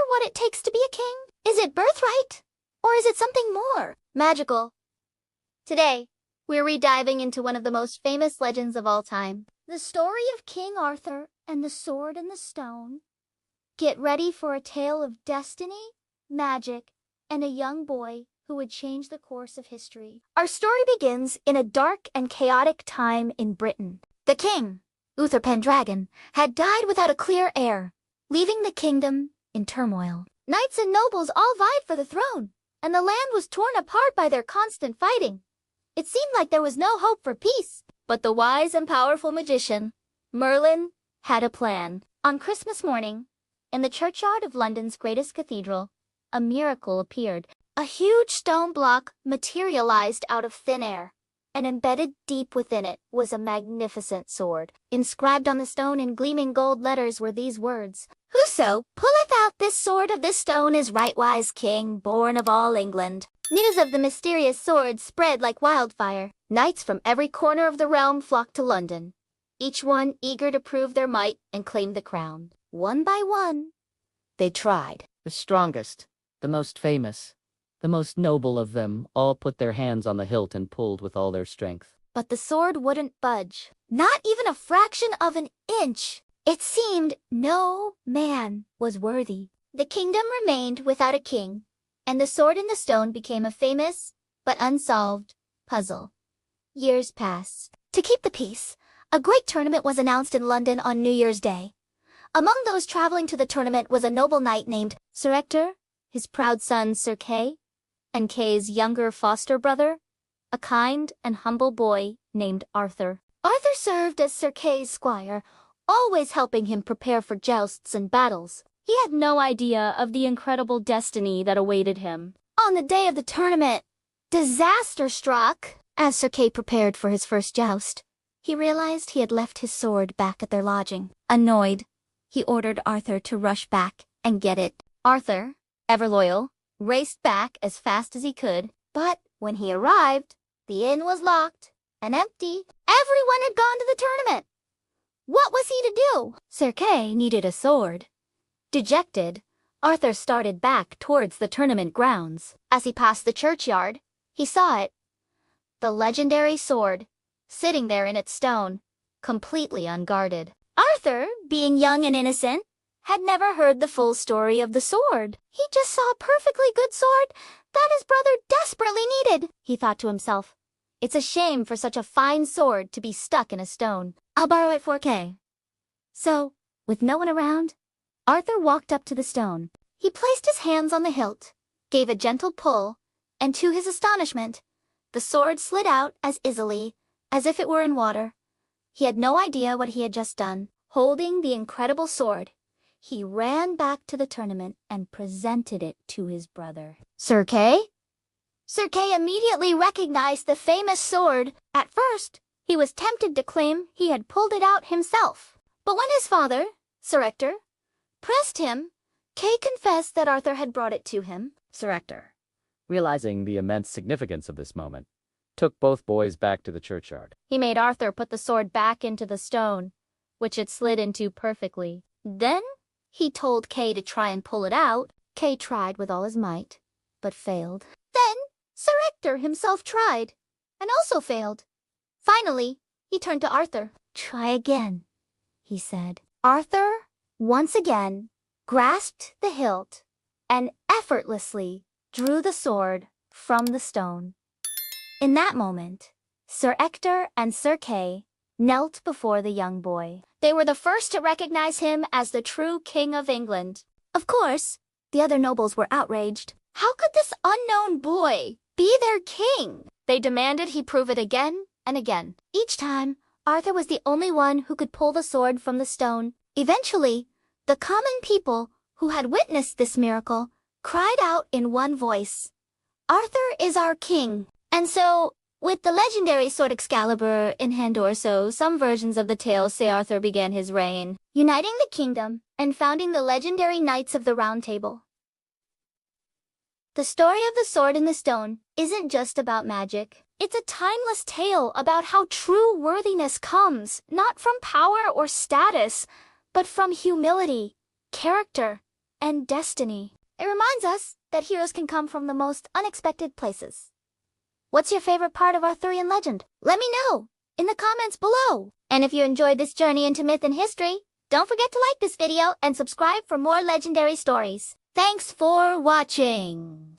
what it takes to be a king? Is it birthright? Or is it something more magical? Today, we're rediving into one of the most famous legends of all time. The story of King Arthur and the Sword and the Stone. Get ready for a tale of destiny, magic, and a young boy who would change the course of history. Our story begins in a dark and chaotic time in Britain. The king, Uther Pendragon, had died without a clear heir, leaving the kingdom in turmoil. Knights and nobles all vied for the throne, and the land was torn apart by their constant fighting. It seemed like there was no hope for peace. But the wise and powerful magician, Merlin, had a plan. On Christmas morning, in the churchyard of London's greatest cathedral, a miracle appeared. A huge stone block materialized out of thin air, and embedded deep within it was a magnificent sword. Inscribed on the stone in gleaming gold letters were these words: "Whoso pulleth out this sword of this stone is rightwise king, born of all England." News of the mysterious sword spread like wildfire. Knights from every corner of the realm flocked to London, each one eager to prove their might and claim the crown. One by one, they tried. The strongest, the most famous, the most noble of them all put their hands on the hilt and pulled with all their strength. But the sword wouldn't budge, not even a fraction of an inch. It seemed no man was worthy. The kingdom remained without a king, and the sword and the stone became a famous but unsolved puzzle. Years passed. To keep the peace, a great tournament was announced in London on New Year's Day. Among those traveling to the tournament was a noble knight named Sir Ector, his proud son Sir Kay, and Kay's younger foster brother, a kind and humble boy named Arthur. Arthur served as Sir Kay's squire, always helping him prepare for jousts and battles. He had no idea of the incredible destiny that awaited him. On the day of the tournament, disaster struck. As Sir Kay prepared for his first joust, he realized he had left his sword back at their lodging. Annoyed, he ordered Arthur to rush back and get it. Arthur, ever loyal, raced back as fast as he could, but when he arrived, the inn was locked and empty. Everyone had gone to the tournament. What was he to do? Sir Kay needed a sword. Dejected, Arthur started back towards the tournament grounds. As he passed the churchyard, he saw it. The legendary sword, sitting there in its stone, completely unguarded. Arthur, being young and innocent, had never heard the full story of the sword. He just saw a perfectly good sword that his brother desperately needed. He thought to himself, "It's a shame for such a fine sword to be stuck in a stone. I'll borrow it for Kay." So, with no one around, Arthur walked up to the stone. He placed his hands on the hilt, gave a gentle pull, and to his astonishment, the sword slid out as easily as if it were in water. He had no idea what he had just done. Holding the incredible sword, he ran back to the tournament and presented it to his brother. "Sir Kay?" Sir Kay immediately recognized the famous sword. At first, he was tempted to claim he had pulled it out himself. But when his father, Sir Ector, pressed him, Kay confessed that Arthur had brought it to him. Sir Ector, realizing the immense significance of this moment, took both boys back to the churchyard. He made Arthur put the sword back into the stone, which it slid into perfectly. Then he told Kay to try and pull it out. Kay tried with all his might, but failed. Then Sir Ector himself tried, and also failed. Finally, he turned to Arthur. "Try again," he said. Arthur, once again, grasped the hilt and effortlessly drew the sword from the stone. In that moment, Sir Ector and Sir Kay knelt before the young boy. They were the first to recognize him as the true King of England. Of course, the other nobles were outraged. How could this unknown boy be their king? They demanded he prove it again and again. Each time, Arthur was the only one who could pull the sword from the stone. Eventually, the common people who had witnessed this miracle cried out in one voice, "Arthur is our king." And so, with the legendary sword Excalibur in hand or so, some versions of the tale say Arthur began his reign, uniting the kingdom and founding the legendary Knights of the Round Table. The story of the sword and the stone isn't just about magic. It's a timeless tale about how true worthiness comes, not from power or status, but from humility, character, and destiny. It reminds us that heroes can come from the most unexpected places. What's your favorite part of Arthurian legend? Let me know in the comments below. And if you enjoyed this journey into myth and history, don't forget to like this video and subscribe for more legendary stories. Thanks for watching.